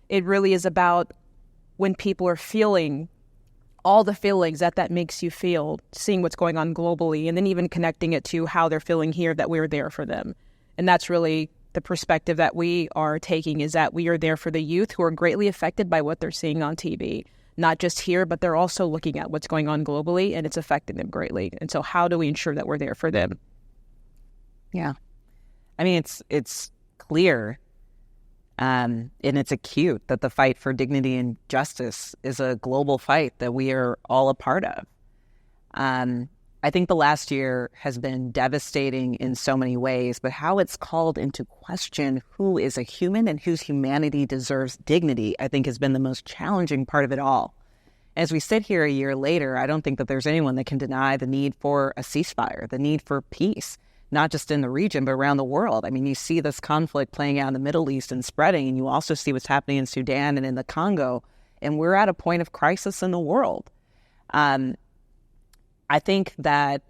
it really is about when people are feeling all the feelings that makes you feel, seeing what's going on globally, and then even connecting it to how they're feeling here, that we're there for them. And that's really the perspective that we are taking, is that we are there for the youth who are greatly affected by what they're seeing on TV. Not just here, but they're also looking at what's going on globally, and it's affecting them greatly. And so how do we ensure that we're there for them? Yeah. I mean, it's clear and it's acute that the fight for dignity and justice is a global fight that we are all a part of. I think the last year has been devastating in so many ways, but how it's called into question who is a human and whose humanity deserves dignity, I think, has been the most challenging part of it all. As we sit here a year later, I don't think that there's anyone that can deny the need for a ceasefire, the need for peace, not just in the region, but around the world. I mean, you see this conflict playing out in the Middle East and spreading, and you also see what's happening in Sudan and in the Congo, and we're at a point of crisis in the world. I think that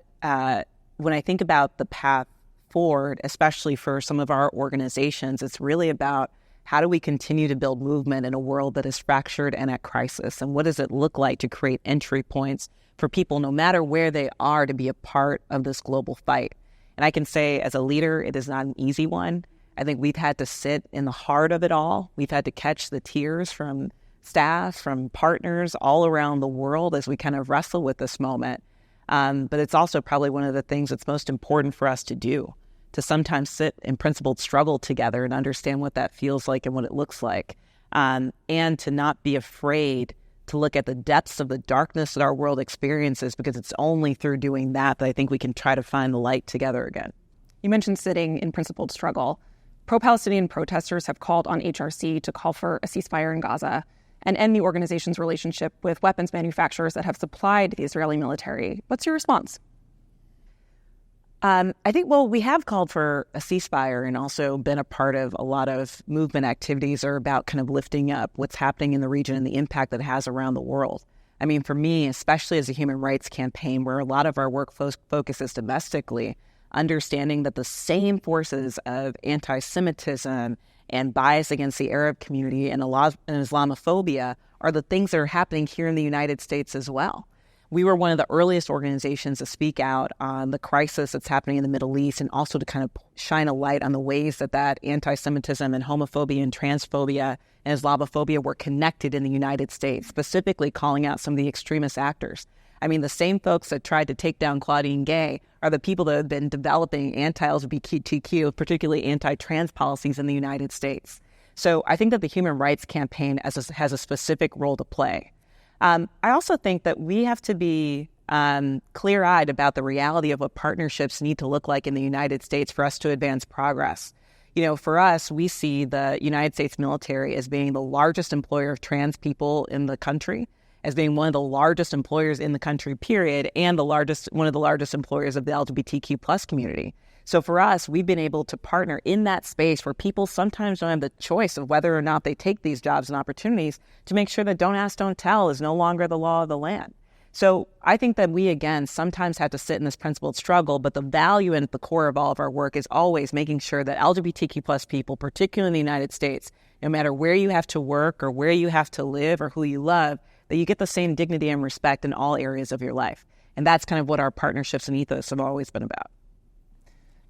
when I think about the path forward, especially for some of our organizations, it's really about how do we continue to build movement in a world that is fractured and at crisis? And what does it look like to create entry points for people, no matter where they are, to be a part of this global fight? And I can say, as a leader, it is not an easy one. I think we've had to sit in the heart of it all. We've had to catch the tears from staff, from partners all around the world as we kind of wrestle with this moment. But it's also probably one of the things that's most important for us to do, to sometimes sit in principled struggle together and understand what that feels like and what it looks like, and to not be afraid to look at the depths of the darkness that our world experiences, because it's only through doing that I think we can try to find the light together again. You mentioned sitting in principled struggle. Pro-Palestinian protesters have called on HRC to call for a ceasefire in Gaza and end the organization's relationship with weapons manufacturers that have supplied the Israeli military. What's your response? I think, well, we have called for a ceasefire and also been a part of a lot of movement activities are about kind of lifting up what's happening in the region and the impact that it has around the world. I mean, for me, especially as a human rights campaign, where a lot of our work focuses domestically, understanding that the same forces of anti-Semitism and bias against the Arab community and Islamophobia are the things that are happening here in the United States as well. We were one of the earliest organizations to speak out on the crisis that's happening in the Middle East, and also to kind of shine a light on the ways that anti-Semitism and homophobia and transphobia and Islamophobia were connected in the United States, specifically calling out some of the extremist actors. I mean, the same folks that tried to take down Claudine Gay are the people that have been developing anti-LGBTQ, particularly anti-trans policies in the United States. So I think that the Human Rights Campaign has a specific role to play. I also think that we have to be clear-eyed about the reality of what partnerships need to look like in the United States for us to advance progress. You know, for us, we see the United States military as being the largest employer of trans people in the country, as being one of the largest employers in the country, period, and one of the largest employers of the LGBTQ plus community. So for us, we've been able to partner in that space where people sometimes don't have the choice of whether or not they take these jobs and opportunities, to make sure that don't ask, don't tell is no longer the law of the land. So I think that we, again, sometimes have to sit in this principled struggle, but the value and at the core of all of our work is always making sure that LGBTQ plus people, particularly in the United States, no matter where you have to work or where you have to live or who you love, that you get the same dignity and respect in all areas of your life. And that's kind of what our partnerships and ethos have always been about.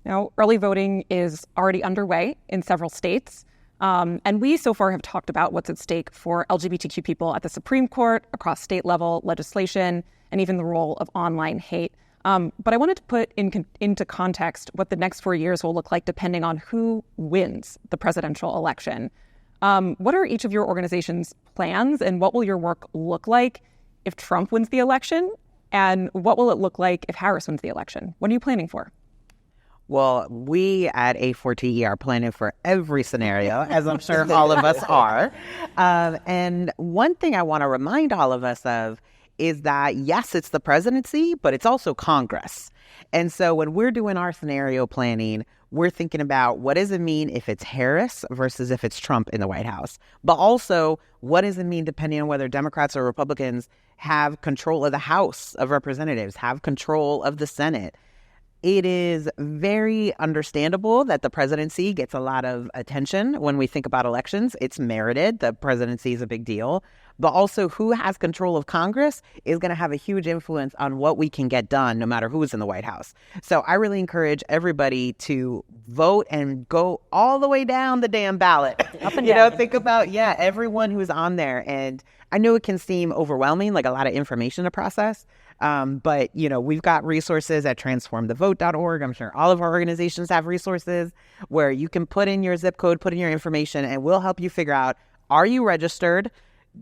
Now, early voting is already underway in several states. And we so far have talked about what's at stake for LGBTQ people at the Supreme Court, across state level legislation, and even the role of online hate. But I wanted to put into context what the next 4 years will look like depending on who wins the presidential election. What are each of your organization's plans, and what will your work look like if Trump wins the election? And what will it look like if Harris wins the election? What are you planning for? Well, we at A4TE are planning for every scenario, as I'm sure all of us are. And one thing I want to remind all of us of is that, yes, it's the presidency, but it's also Congress. And so when we're doing our scenario planning, we're thinking about what does it mean if it's Harris versus if it's Trump in the White House? But also, what does it mean depending on whether Democrats or Republicans have control of the House of Representatives, have control of the Senate? It is very understandable that the presidency gets a lot of attention when we think about elections. It's merited. The presidency is a big deal. But also, who has control of Congress is going to have a huge influence on what we can get done, no matter who's in the White House. So I really encourage everybody to vote and go all the way down the damn ballot. Up and down. Think about, everyone who's on there. And I know it can seem overwhelming, like a lot of information to process. But, we've got resources at transformthevote.org. I'm sure all of our organizations have resources where you can put in your zip code, put in your information, and we'll help you figure out, are you registered?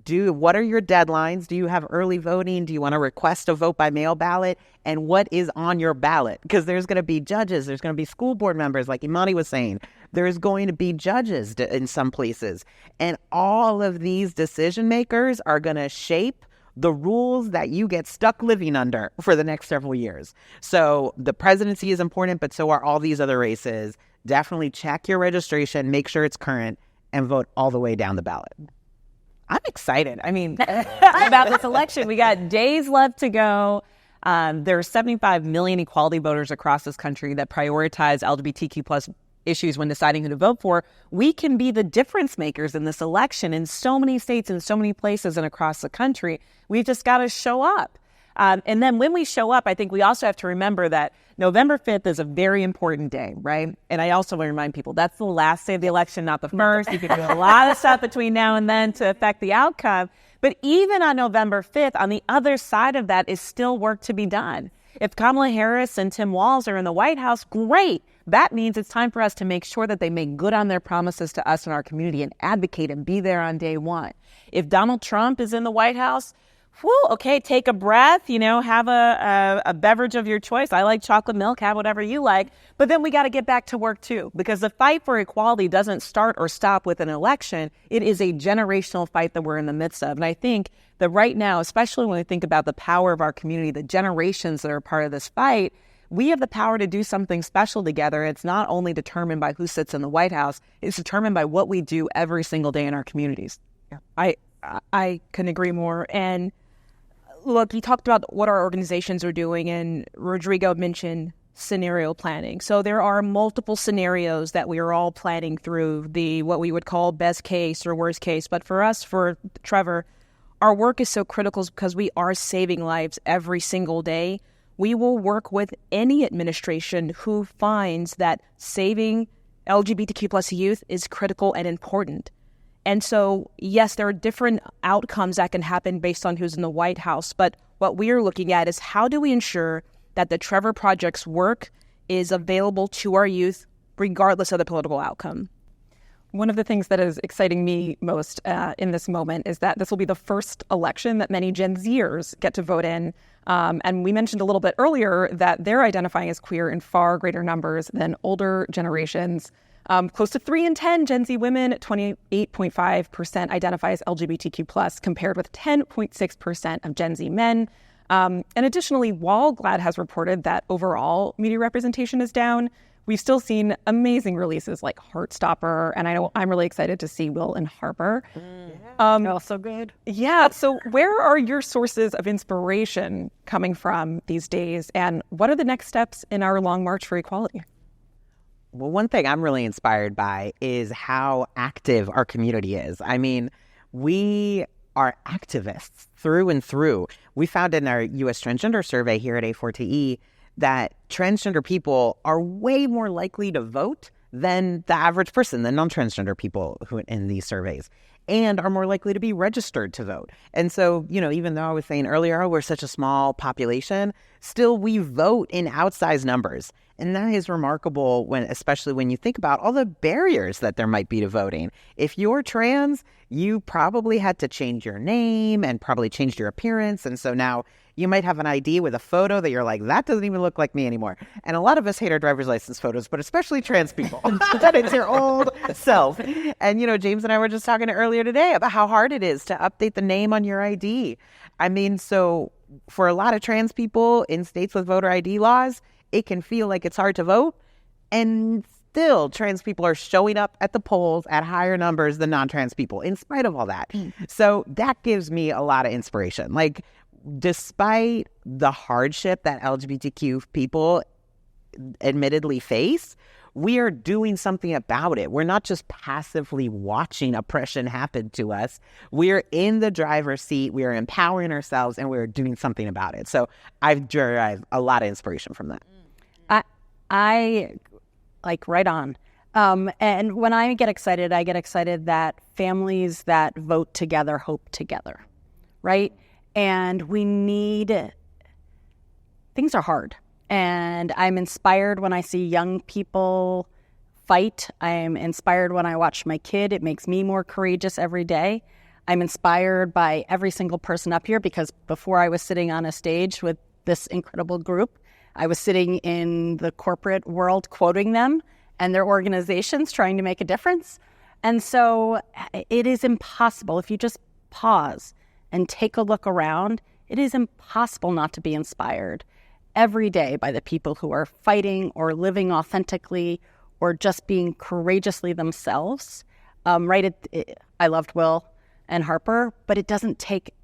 What are your deadlines? Do you have early voting? Do you want to request a vote by mail ballot? And what is on your ballot? Because there's going to be judges. There's going to be school board members, like Imani was saying. There's going to be judges in some places. And all of these decision makers are going to shape the rules that you get stuck living under for the next several years. So the presidency is important, but so are all these other races. Definitely check your registration, make sure it's current, and vote all the way down the ballot. I'm excited. About this election. We got days left to go. There are 75 million equality voters across this country that prioritize LGBTQ plus issues when deciding who to vote for. We can be the difference makers in this election in so many states and so many places and across the country. We've just got to show up. And then when we show up, I think we also have to remember that November 5th is a very important day, right? And I also want to remind people that's the last day of the election, not the first. You can do a lot of stuff between now and then to affect the outcome. But even on November 5th, on the other side of that is still work to be done. If Kamala Harris and Tim Walz are in the White House, great. That means it's time for us to make sure that they make good on their promises to us and our community and advocate and be there on day one. If Donald Trump is in the White House, okay, take a breath, have a beverage of your choice. I like chocolate milk, have whatever you like. But then we got to get back to work too, because the fight for equality doesn't start or stop with an election. It is a generational fight that we're in the midst of. And I think that right now, especially when we think about the power of our community, the generations that are part of this fight, we have the power to do something special together. It's not only determined by who sits in the White House, it's determined by what we do every single day in our communities. Yeah. I couldn't agree more. And look, you talked about what our organizations are doing, and Rodrigo mentioned scenario planning. So there are multiple scenarios that we are all planning through, what we would call best case or worst case. But for us, for Trevor, our work is so critical because we are saving lives every single day. We will work with any administration who finds that saving LGBTQ plus youth is critical and important. And so, yes, there are different outcomes that can happen based on who's in the White House. But what we are looking at is how do we ensure that the Trevor Project's work is available to our youth regardless of the political outcome? One of the things that is exciting me most in this moment is that this will be the first election that many Gen Zers get to vote in. And we mentioned a little bit earlier that they're identifying as queer in far greater numbers than older generations. Close to 3 in 10 Gen Z women, 28.5% identify as LGBTQ+, compared with 10.6% of Gen Z men. And additionally, while GLAAD has reported that overall media representation is down, we've still seen amazing releases like Heartstopper, and I'm really excited to see Will and Harper. So good. Yeah, so where are your sources of inspiration coming from these days, and what are the next steps in our long march for equality? Well, one thing I'm really inspired by is how active our community is. I mean, we are activists through and through. We found in our U.S. transgender survey here at A4TE that transgender people are way more likely to vote than the average person, the non-transgender people who in these surveys, and are more likely to be registered to vote. And so, even though I was saying earlier, we're such a small population, still we vote in outsized numbers. And that is remarkable, especially when you think about all the barriers that there might be to voting. If you're trans, you probably had to change your name and probably changed your appearance. And so now you might have an ID with a photo that you're like, that doesn't even look like me anymore. And a lot of us hate our driver's license photos, but especially trans people. That is your old self. And, Jaymes and I were just talking earlier today about how hard it is to update the name on your ID. I mean, so for a lot of trans people in states with voter ID laws, it can feel like it's hard to vote. And still, trans people are showing up at the polls at higher numbers than non-trans people, in spite of all that. So that gives me a lot of inspiration. Like, despite the hardship that LGBTQ people admittedly face, we are doing something about it. We're not just passively watching oppression happen to us. We're in the driver's seat. We are empowering ourselves, and we're doing something about it. So I've derived a lot of inspiration from that. I like right on. And when I get excited that families that vote together hope together, right? And things are hard. And I'm inspired when I see young people fight. I'm inspired when I watch my kid. It makes me more courageous every day. I'm inspired by every single person up here, because before I was sitting on a stage with this incredible group, I was sitting in the corporate world quoting them and their organizations trying to make a difference. And so it is impossible. If you just pause and take a look around, it is impossible not to be inspired every day by the people who are fighting or living authentically or just being courageously themselves. I loved Will and Harper, but it doesn't take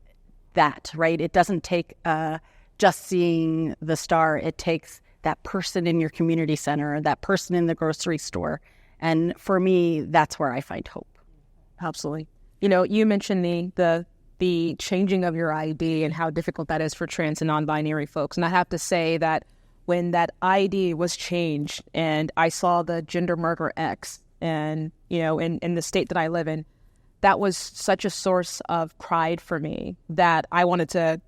that, right? It doesn't take just seeing the star. It takes that person in your community center, that person in the grocery store. And for me, that's where I find hope. Absolutely. You mentioned the changing of your ID and how difficult that is for trans and non-binary folks. And I have to say that when that ID was changed and I saw the gender marker X and, in the state that I live in, that was such a source of pride for me that I wanted to,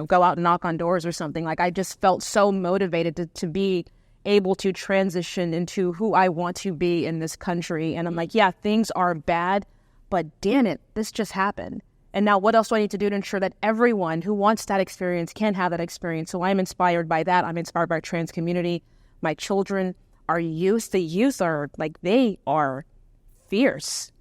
go out and knock on doors or something. Like, I just felt so motivated to be able to transition into who I want to be in this country. And I'm like, yeah, things are bad, but damn it, this just happened. And now what else do I need to do to ensure that everyone who wants that experience can have that experience? So I'm inspired by that. I'm inspired by our trans community, my children, our youth. The youth are they are fierce.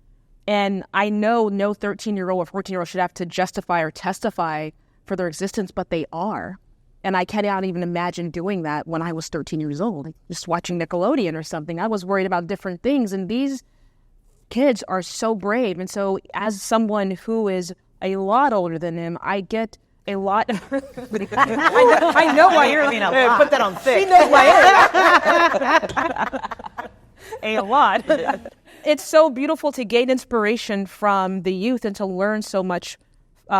And I know no 13-year-old or 14-year-old should have to justify or testify for their existence, but they are. And I cannot even imagine doing that when I was 13 years old, just watching Nickelodeon or something. I was worried about different things. And these kids are so brave. And so as someone who is a lot older than them, I get a lot. I know why you're a lot. Put that on thick. She knows why. A lot. It's so beautiful to gain inspiration from the youth and to learn so much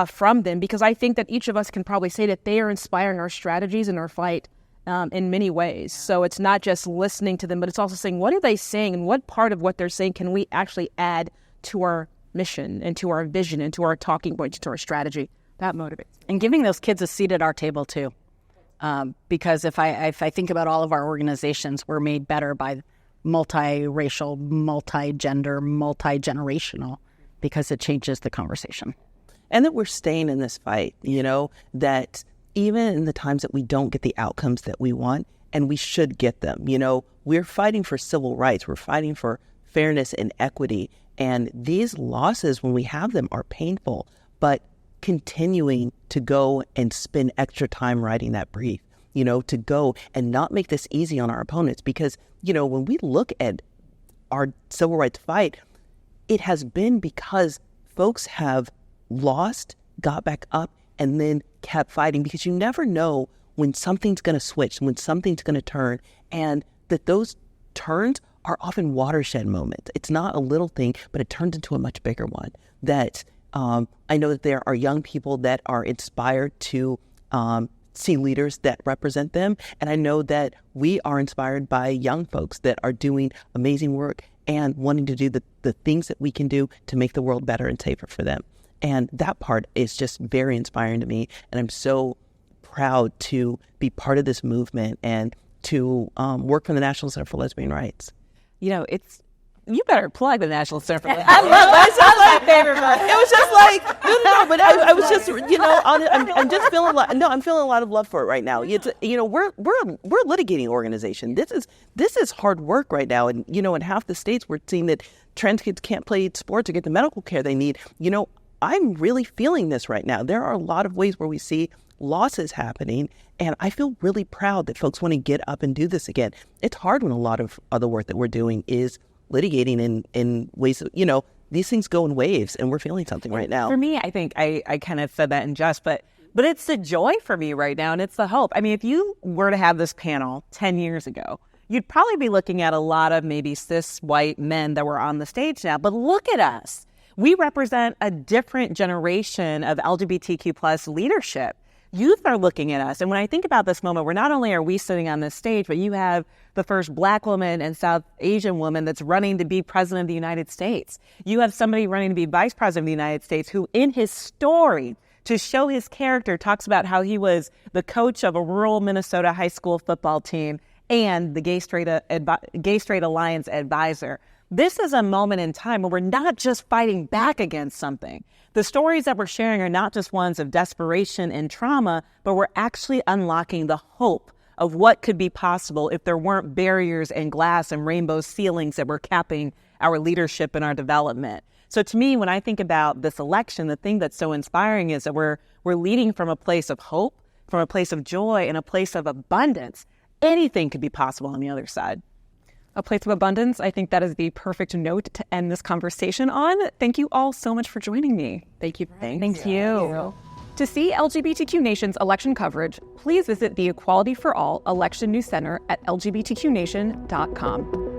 from them, because I think that each of us can probably say that they are inspiring our strategies and our fight in many ways. So it's not just listening to them, but it's also saying, what are they saying, and what part of what they're saying can we actually add to our mission and to our vision and to our talking points, to our strategy? That motivates. And giving those kids a seat at our table too, because if I think about all of our organizations, we're made better by multiracial, multi-gender, multi-generational, because it changes the conversation. And that we're staying in this fight, that even in the times that we don't get the outcomes that we want, and we should get them, we're fighting for civil rights, we're fighting for fairness and equity. And these losses, when we have them, are painful, but continuing to go and spend extra time writing that brief, to go and not make this easy on our opponents. Because, when we look at our civil rights fight, it has been because folks have lost, got back up, and then kept fighting, because you never know when something's going to switch, when something's going to turn, and that those turns are often watershed moments. It's not a little thing, but it turns into a much bigger one. That I know that there are young people that are inspired to see leaders that represent them, and I know that we are inspired by young folks that are doing amazing work and wanting to do the things that we can do to make the world better and safer for them. And that part is just very inspiring to me, and I'm so proud to be part of this movement and to work for the National Center for Lesbian Rights. You better plug the National Center for Lesbian I love it. That's my favorite part. It was just like, no, but I was just, I'm just feeling I'm feeling a lot of love for it right now. It's, we're a litigating organization. This is hard work right now. And, in half the states, we're seeing that trans kids can't play sports or get the medical care they need. I'm really feeling this right now. There are a lot of ways where we see losses happening, and I feel really proud that folks want to get up and do this again. It's hard when a lot of other work that we're doing is litigating in ways that, these things go in waves, and we're feeling something right now. For me, I think I kind of said that in jest, but it's the joy for me right now, and it's the hope. I mean, if you were to have this panel 10 years ago, you'd probably be looking at a lot of maybe cis white men that were on the stage now, but look at us. We represent a different generation of LGBTQ plus leadership. Youth are looking at us. And when I think about this moment, where not only are we sitting on this stage, but you have the first Black woman and South Asian woman that's running to be president of the United States. You have somebody running to be vice president of the United States who, in his story, to show his character, talks about how he was the coach of a rural Minnesota high school football team and the Gay Straight Alliance advisor. This is a moment in time where we're not just fighting back against something. The stories that we're sharing are not just ones of desperation and trauma, but we're actually unlocking the hope of what could be possible if there weren't barriers and glass and rainbow ceilings that were capping our leadership and our development. So to me, when I think about this election, the thing that's so inspiring is that we're leading from a place of hope, from a place of joy, and a place of abundance. Anything could be possible on the other side. A place of abundance. I think that is the perfect note to end this conversation on. Thank you all so much for joining me. Thank you. Thank you. To see LGBTQ Nation's election coverage, please visit the Equality for All Election News Center at lgbtqnation.com.